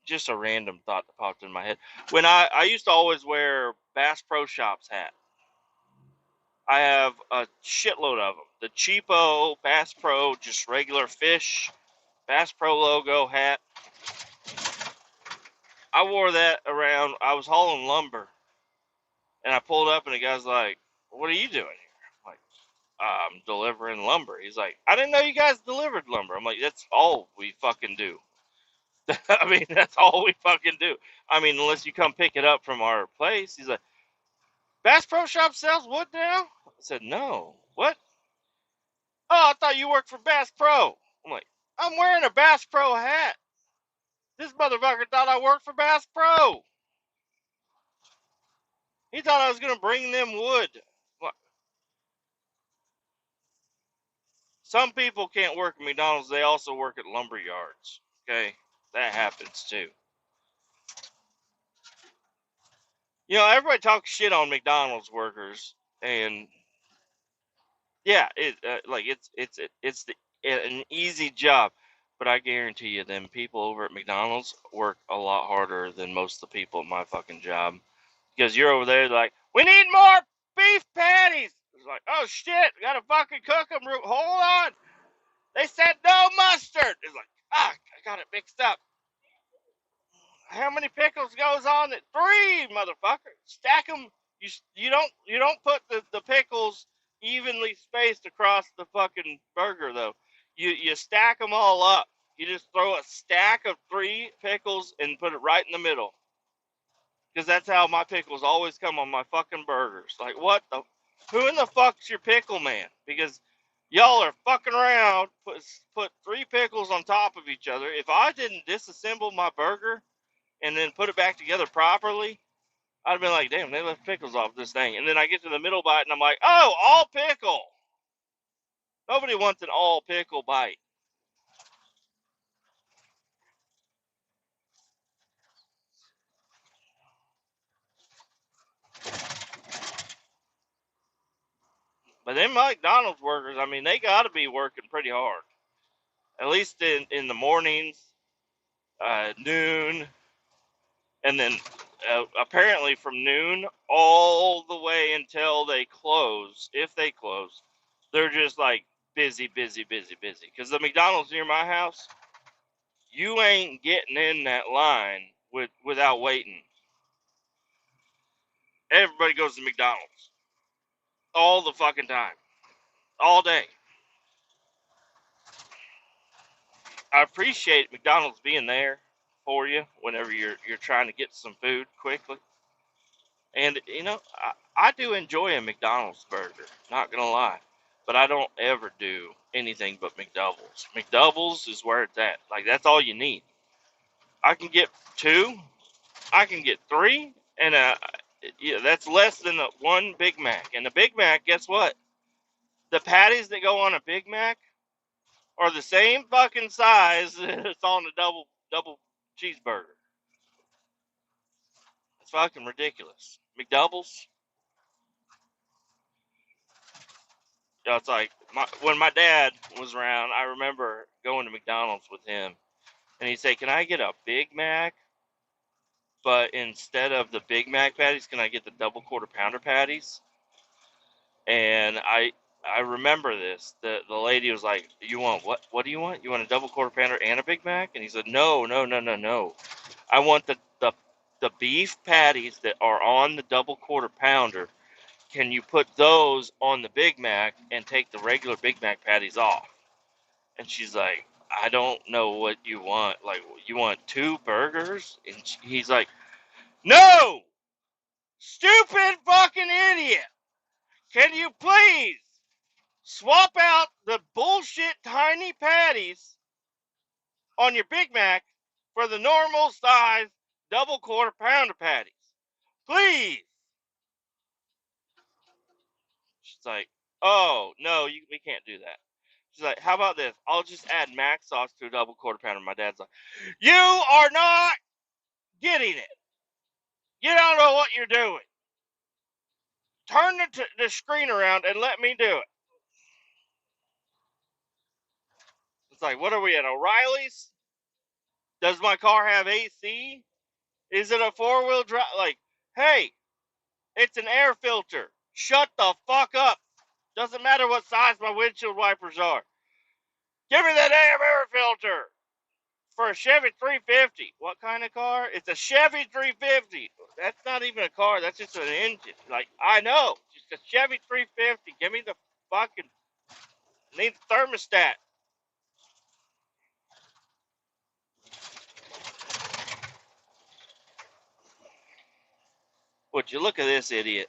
Just a random thought that popped in my head. When I used to always wear Bass Pro Shops hat. I have a shitload of them. The cheapo Bass Pro, just regular fish, Bass Pro logo hat. I wore that around. I was hauling lumber, and I pulled up, and the guy's like, "What are you doing here?" I'm like, "I'm delivering lumber." He's like, "I didn't know you guys delivered lumber." I'm like, "That's all we fucking do." I mean, that's all we fucking do. I mean, unless you come pick it up from our place. He's like, "Bass Pro Shop sells wood now?" I said, "No." "What?" "Oh, I thought you worked for Bass Pro." I'm like, "I'm wearing a Bass Pro hat. This motherfucker thought I worked for Bass Pro. He thought I was going to bring them wood." Well, some people can't work at McDonald's. They also work at lumber yards. Okay? That happens too. You know, everybody talks shit on McDonald's workers, and yeah, it's an easy job, but I guarantee you, them people over at McDonald's work a lot harder than most of the people at my fucking job. Because you're over there like, "We need more beef patties." It's like, "Oh shit, we gotta fucking cook them. Hold on. They said no mustard." It's like, "Ah, I got it mixed up. How many pickles goes on it?" "3, motherfucker. Stack them. You don't put the pickles evenly spaced across the fucking burger though. You stack them all up. You just throw a stack of 3 pickles and put it right in the middle. Because that's how my pickles always come on my fucking burgers. Like, what the? Who in the fuck's your pickle man? Because y'all are fucking around. Put 3 pickles on top of each other. If I didn't disassemble my burger and then put it back together properly, I'd have been like, "Damn, they left pickles off this thing." And then I get to the middle bite and I'm like, "Oh, all pickle." Nobody wants an all pickle bite. But then McDonald's workers, I mean, they got to be working pretty hard. At least in the mornings, noon, and then apparently from noon all the way until they close. If they close, they're just like busy, busy, busy, busy. Because the McDonald's near my house, you ain't getting in that line without waiting. Everybody goes to McDonald's all the fucking time, all day. I appreciate McDonald's being there for you whenever you're trying to get some food quickly. And you know, I do enjoy a McDonald's burger, not gonna lie, but I don't ever do anything but McDoubles. McDoubles is where it's at. Like, that's all you need. I can get 2, I can get 3, and yeah, that's less than one Big Mac. And the Big Mac, guess what? The patties that go on a Big Mac are the same fucking size that's on the double cheeseburger. It's fucking ridiculous. McDoubles. It's like when my dad was around, I remember going to McDonald's with him, and he'd say, "Can I get a Big Mac but instead of the Big Mac patties, can I get the double quarter pounder patties? And I remember this. The lady was like, "You want what? What do you want? You want a double quarter pounder and a Big Mac?" And he said, "No, no, no, no, no. I want the beef patties that are on the double quarter pounder. Can you put those on the Big Mac and take the regular Big Mac patties off?" And she's like, "I don't know what you want. Like, you want two burgers?" And he's like, "No! Stupid fucking idiot! Can you please swap out the bullshit tiny patties on your Big Mac for the normal size double quarter pounder patties? Please!" She's like, "Oh, no, we can't do that." She's like, "How about this? I'll just add mac sauce to a double quarter pounder." My dad's like, "You are not getting it. You don't know what you're doing. Turn the screen around and let me do it." It's like, what are we at, O'Reilly's? Does my car have AC? Is it a four-wheel drive? Like, hey, it's an air filter. Shut the fuck up. Doesn't matter what size my windshield wipers are. Give me that damn air filter. For a Chevy 350. What kind of car? It's a Chevy 350. That's not even a car. That's just an engine. Like, I know. Just a Chevy 350. Give me the fucking... Need the thermostat. Would you look at this idiot?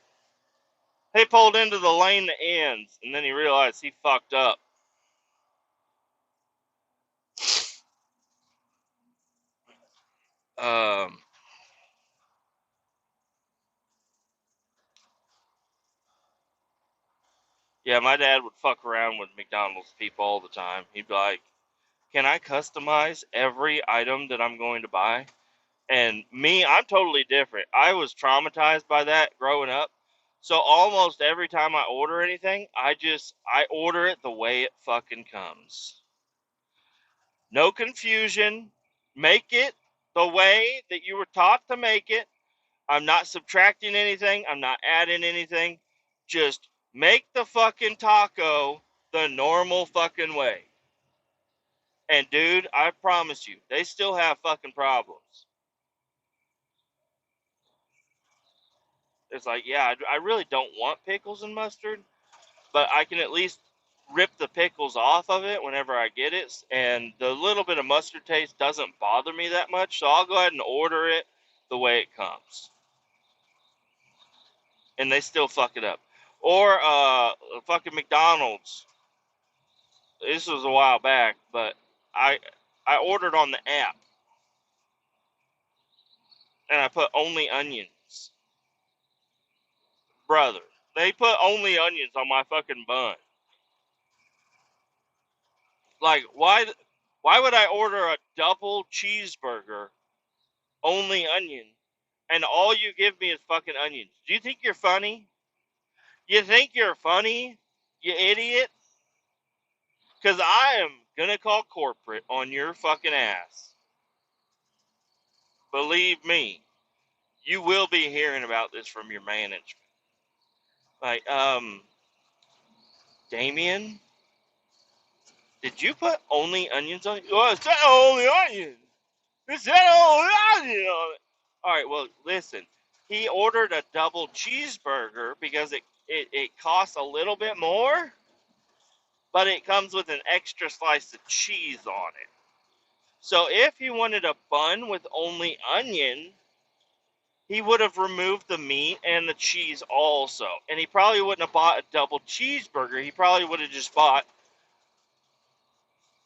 He pulled into the lane that ends, and then he realized he fucked up. Um, yeah, my dad would fuck around with McDonald's people all the time. He'd be like, "Can I customize every item that I'm going to buy?" And me, I'm totally different. I was traumatized by that growing up. So almost every time I order anything, I order it the way it fucking comes. No confusion. Make it the way that you were taught to make it. I'm not subtracting anything. I'm not adding anything. Just make the fucking taco the normal fucking way. And dude, I promise you, they still have fucking problems. It's like, yeah, I really don't want pickles and mustard, but I can at least rip the pickles off of it whenever I get it, and the little bit of mustard taste doesn't bother me that much, so I'll go ahead and order it the way it comes. And they still fuck it up. Or fucking McDonald's. This was a while back, but I I ordered on the app and I put only onions. Brother, they put only onions on my fucking bun. Like, why would I order a double cheeseburger, only onion, and all you give me is fucking onions? Do you think you're funny? You think you're funny, you idiot? Because I am gonna call corporate on your fucking ass. Believe me, you will be hearing about this from your management. Like, Damien, did you put only onions on it? Oh, it said only onions. It said only onions on it. All right, well, listen. He ordered a double cheeseburger because it costs a little bit more, but it comes with an extra slice of cheese on it. So if he wanted a bun with only onion, he would have removed the meat and the cheese also. And he probably wouldn't have bought a double cheeseburger. He probably would have just bought,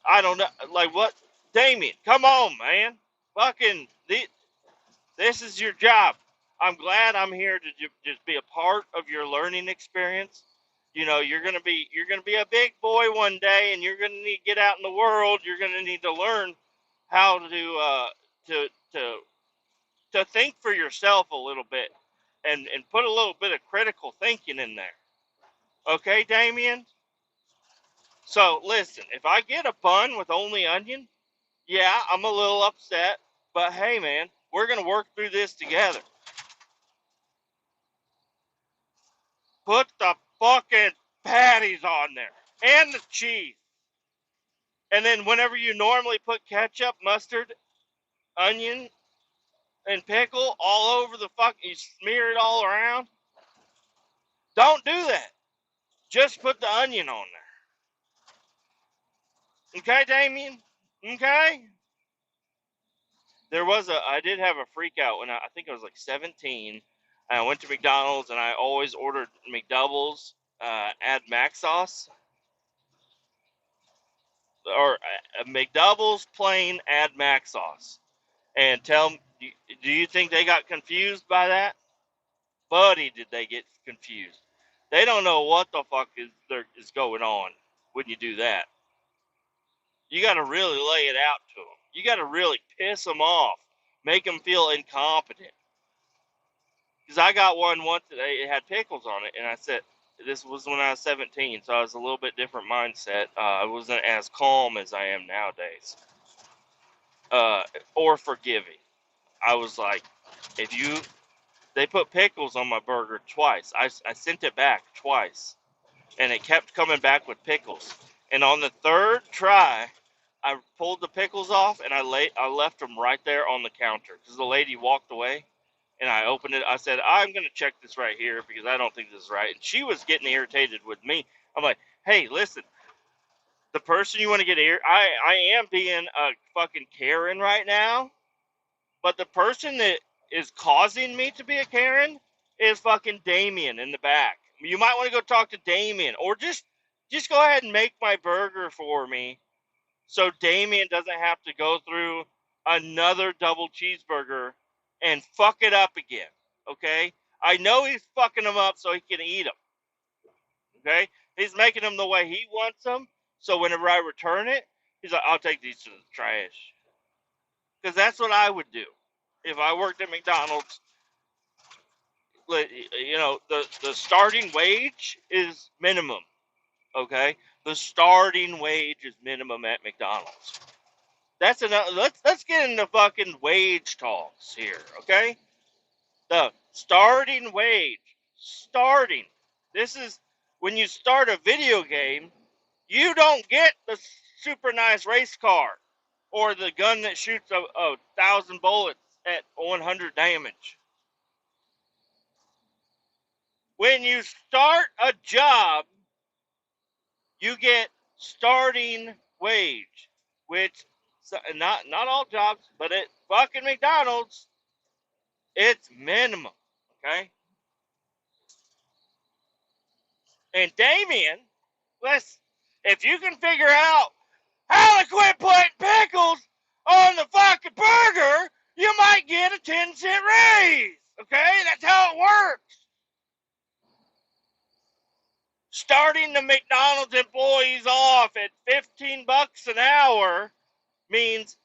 I don't know, like what? Damien, come on, man. Fucking, this is your job. I'm glad I'm here to just be a part of your learning experience. You know, you're gonna be a big boy one day, and you're gonna need to get out in the world. You're gonna need to learn how to to think for yourself a little bit, and put a little bit of critical thinking in there. Okay, Damien? So listen, if I get a bun with only onion, yeah, I'm a little upset, but hey, man, We're going to work through this together. Put the fucking patties on there. And the cheese. And then whenever you normally put ketchup, mustard, onion, and pickle all over the fuck, you smear it all around. Don't do that. Just put the onion on there. Okay, Damien? Okay? I did have a freak out when I think I was like 17. I went to McDonald's and I always ordered McDoubles, add mac sauce. Or McDoubles plain, add mac sauce. And tell them, do you think they got confused by that? Buddy, did they get confused. They don't know what the fuck is going on when you do that. You got to really lay it out to them. You got to really piss them off. Make them feel incompetent. Because I got one once that it had pickles on it, and I said, this was when I was 17, so I was a little bit different mindset. I wasn't as calm as I am nowadays. Or forgiving. I was like, they put pickles on my burger twice. I sent it back twice, and it kept coming back with pickles. And on the third try, I pulled the pickles off, and I left them right there on the counter, because the lady walked away. And I opened it. I said, I'm going to check this right here because I don't think this is right. And she was getting irritated with me. I'm like, hey, listen, the person you want to get here, I am being a fucking Karen right now. But the person that is causing me to be a Karen is fucking Damien in the back. You might want to go talk to Damien. Or just go ahead and make my burger for me so Damien doesn't have to go through another double cheeseburger and fuck it up again. Okay? I know he's fucking them up so he can eat them. Okay? He's making them the way he wants them. So whenever I return it, he's like, I'll take these to the trash. Because that's what I would do. If I worked at McDonald's, you know, the starting wage is minimum. Okay? The starting wage is minimum at McDonald's. That's enough. Let's get into fucking wage talks here, okay? The starting wage. Starting. This is when you start a video game, you don't get the super nice race car or the gun that shoots a 1,000 bullets at 100 damage. When you start a job, you get starting wage, which not all jobs, but at fucking McDonald's, it's minimum, okay? And Damien, if you can figure out how to quit putting pickles on the fucking burger, you might get a 10-cent raise, okay? That's how it works. Starting the McDonald's employees off at $15 an hour means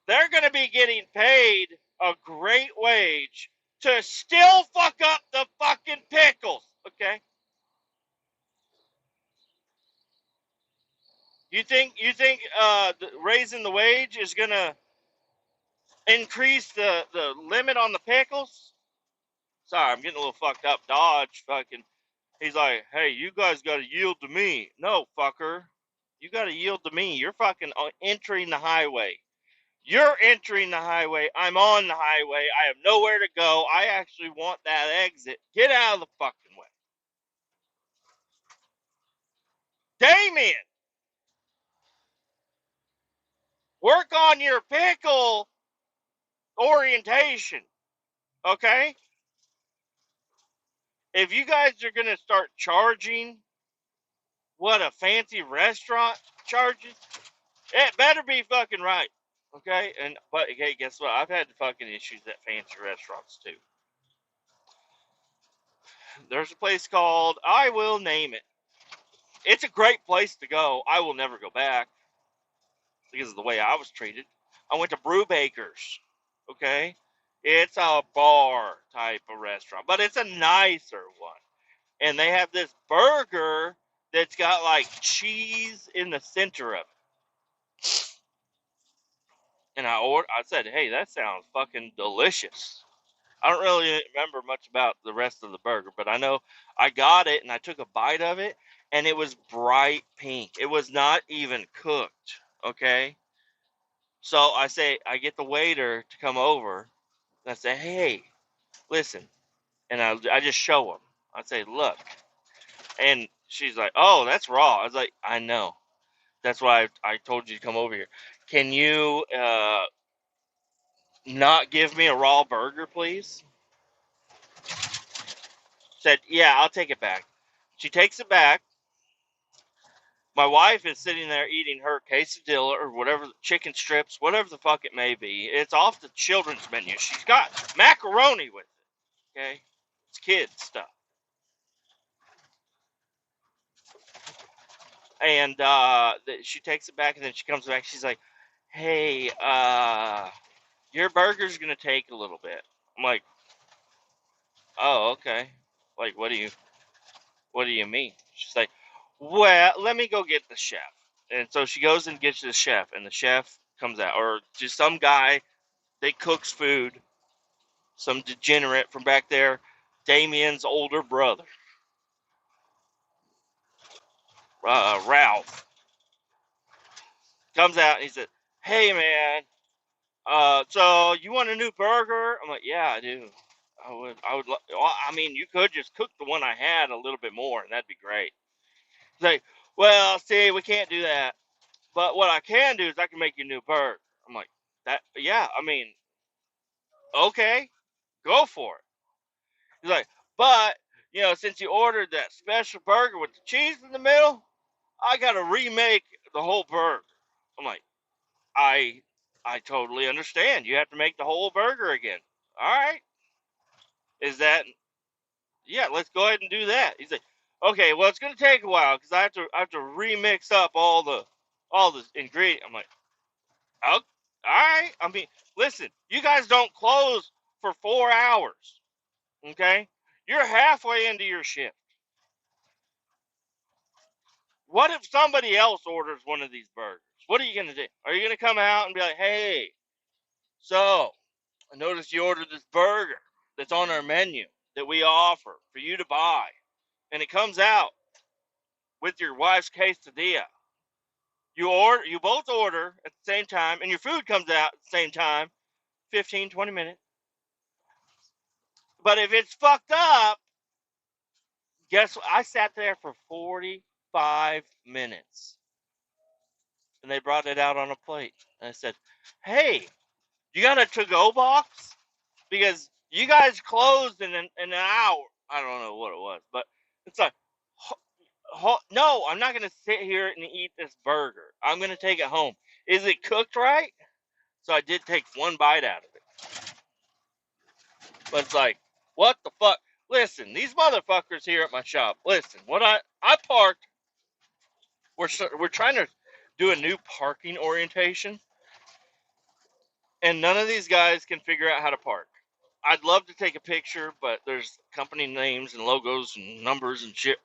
they're going to be getting paid a great wage to still fuck up the fucking pickles, okay? You think raising the wage is going to increase the limit on the pickles? Sorry, I'm getting a little fucked up. Dodge fucking, he's like, hey, you guys got to yield to me. No, fucker. You got to yield to me. You're fucking entering the highway. You're entering the highway. I'm on the highway. I have nowhere to go. I actually want that exit. Get out of the fucking way. Damien, work on your pickle orientation. Okay? If you guys are going to start charging what a fancy restaurant charges, it better be fucking right. Okay? But hey, guess what? I've had fucking issues at fancy restaurants too. There's a place called, I will name it. It's a great place to go. I will never go back because of the way I was treated. I went to Brewbaker's. Okay? It's a bar type of restaurant, but it's a nicer one. And they have this burger that's got like cheese in the center of it. And I said, hey, that sounds fucking delicious. I don't really remember much about the rest of the burger, but I know I got it and I took a bite of it and it was bright pink. It was not even cooked. Okay. So I get the waiter to come over and I say, hey, listen. And I just show him. I say, look. And she's like, oh, that's raw. I was like, I know. That's why I told you to come over here. Can you not give me a raw burger, please? Said, yeah, I'll take it back. She takes it back. My wife is sitting there eating her quesadilla or whatever, chicken strips, whatever the fuck it may be. It's off the children's menu. She's got macaroni with it. Okay, it's kids stuff. And she takes it back, and then she comes back. She's like, "Hey, your burger's gonna take a little bit." I'm like, "Oh, okay. Like, what do you mean?" She's like, "Well, let me go get the chef." And so she goes and gets the chef, and the chef comes out, or just some guy that cooks food, some degenerate from back there, Damien's older brother, Ralph, comes out and he said, "Hey, man, so you want a new burger?" I'm like, "Yeah, I do. I would. Well, I mean, you could just cook the one I had a little bit more, and that'd be great." He's like, "Well, see, we can't do that. But what I can do is I can make you a new burger." I'm like, "That? Yeah. I mean, okay, go for it." He's like, "But since you ordered that special burger with the cheese in the middle, I got to remake the whole burger." I'm like, "I, I totally understand. You have to make the whole burger again. All right. Is that Yeah, let's go ahead and do that." He's like, "Okay, well, it's gonna take a while because I have to remix up all the ingredients." I'm like, "Oh, all right. I mean, listen, you guys don't close for 4 hours, okay? You're halfway into your shift. What if somebody else orders one of these burgers? What are you gonna do? Are you gonna come out and be like, hey, so I noticed you ordered this burger that's on our menu that we offer for you to buy, and it comes out with your wife's quesadilla. You both order at the same time, and your food comes out at the same time, 15, 20 minutes. But if it's fucked up, guess what? I sat there for 45 minutes, and they brought it out on a plate. And I said, hey, you got a to-go box? Because you guys closed in an hour. I don't know what it was, but it's like, no, I'm not going to sit here and eat this burger. I'm going to take it home. Is it cooked right? So I did take one bite out of it. But it's like, what the fuck? Listen, these motherfuckers here at my shop. Listen, I parked. We're trying to do a new parking orientation, and none of these guys can figure out how to park. I'd love to take a picture, but there's company names and logos and numbers and shit.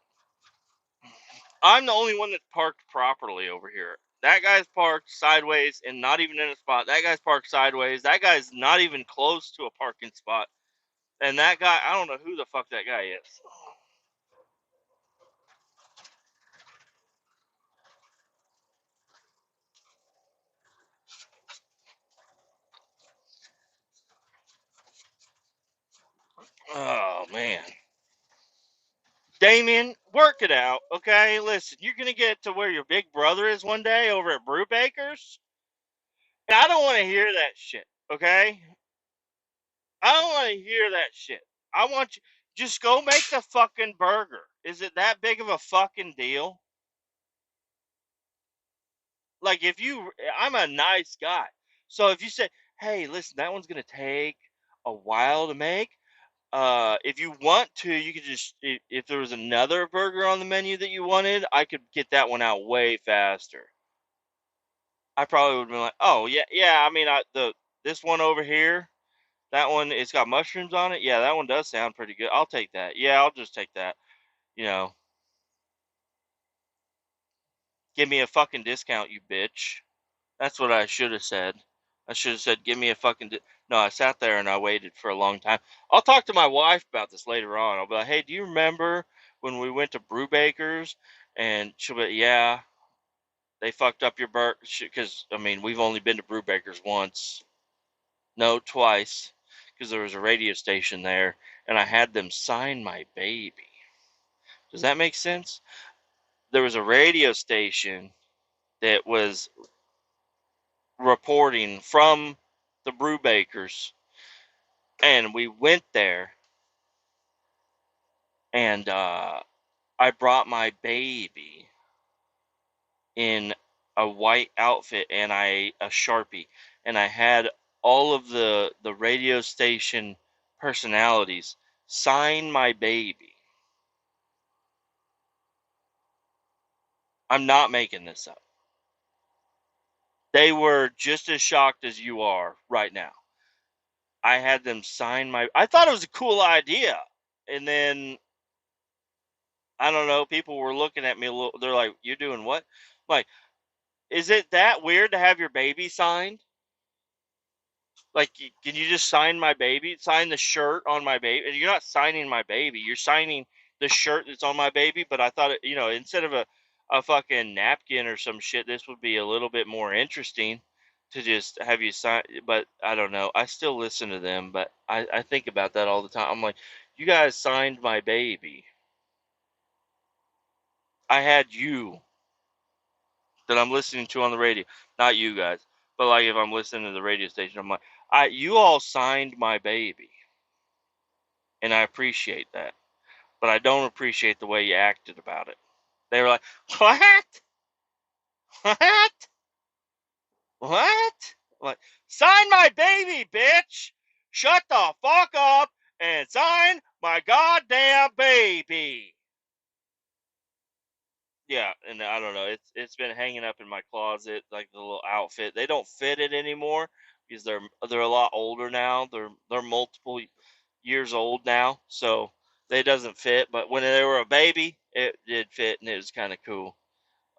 I'm the only one that's parked properly over here. That guy's parked sideways and not even in a spot. That guy's parked sideways. That guy's not even close to a parking spot. And that guy, I don't know who the fuck that guy is. Oh, man. Damien, work it out, okay? Listen, you're going to get to where your big brother is one day over at Brewbaker's. And I don't want to hear that shit, okay? I don't want to hear that shit. I want you just go make the fucking burger. Is it that big of a fucking deal? Like I'm a nice guy. So if you say, "Hey, listen, that one's going to take a while to make. If you want to, you could just if there was another burger on the menu that you wanted, I could get that one out way faster." I probably would have been like, "Oh yeah, yeah. I mean, this one over here, that one, it's got mushrooms on it. Yeah, that one does sound pretty good. I'll take that. Yeah, I'll just take that. You know, give me a fucking discount, you bitch." That's what I should have said. I should have said, give me a fucking. No, I sat there and I waited for a long time. I'll talk to my wife about this later on. I'll be like, hey, do you remember when we went to Brewbaker's? And she'll be, yeah, they fucked up your burger. Because, I mean, we've only been to Brewbaker's once. No, twice. Because there was a radio station there. And I had them sign my baby. Does that make sense? There was a radio station that was reporting from the Brewbakers, and we went there, and I brought my baby in a white outfit and a Sharpie, and I had all of the radio station personalities sign my baby. I'm not making this up. They were just as shocked as you are right now. I had them sign my. I thought it was a cool idea, and then I don't know. People were looking at me a little. They're like, "You're doing what?" I'm like, is it that weird to have your baby signed? Like, can you just sign my baby? Sign the shirt on my baby? You're not signing my baby. You're signing the shirt that's on my baby. But I thought, instead of a fucking napkin or some shit, this would be a little bit more interesting to just have you sign. But I don't know. I still listen to them, but I think about that all the time. I'm like, you guys signed my baby. I had you that I'm listening to on the radio, not you guys, but like if I'm listening to the radio station, I'm like, you all signed my baby, and I appreciate that, but I don't appreciate the way you acted about it. They were like, what? What? What? I'm like, sign my baby, bitch! Shut the fuck up and sign my goddamn baby. Yeah, and I don't know. It's been hanging up in my closet, like the little outfit. They don't fit it anymore because they're a lot older now. They're multiple years old now, so they doesn't fit. But when they were a baby, it did fit, and it was kind of cool.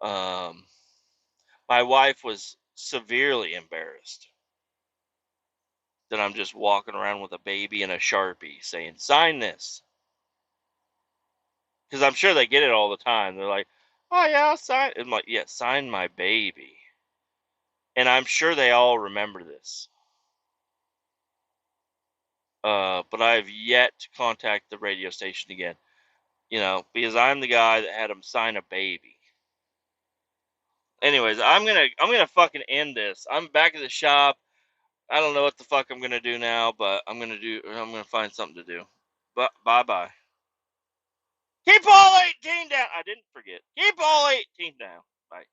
Um, my wife was severely embarrassed that I'm just walking around with a baby and a Sharpie saying, "Sign this," because I'm sure they get it all the time. They're like, "Oh yeah, I'll sign." I'm like, "Yeah, sign my baby." And I'm sure they all remember this. But I have yet to contact the radio station again. Because I'm the guy that had them sign a baby. Anyways, I'm gonna fucking end this. I'm back at the shop. I don't know what the fuck I'm gonna do now, but I'm gonna find something to do. But bye bye. Keep all 18 down. I didn't forget. Keep all 18 down. Bye.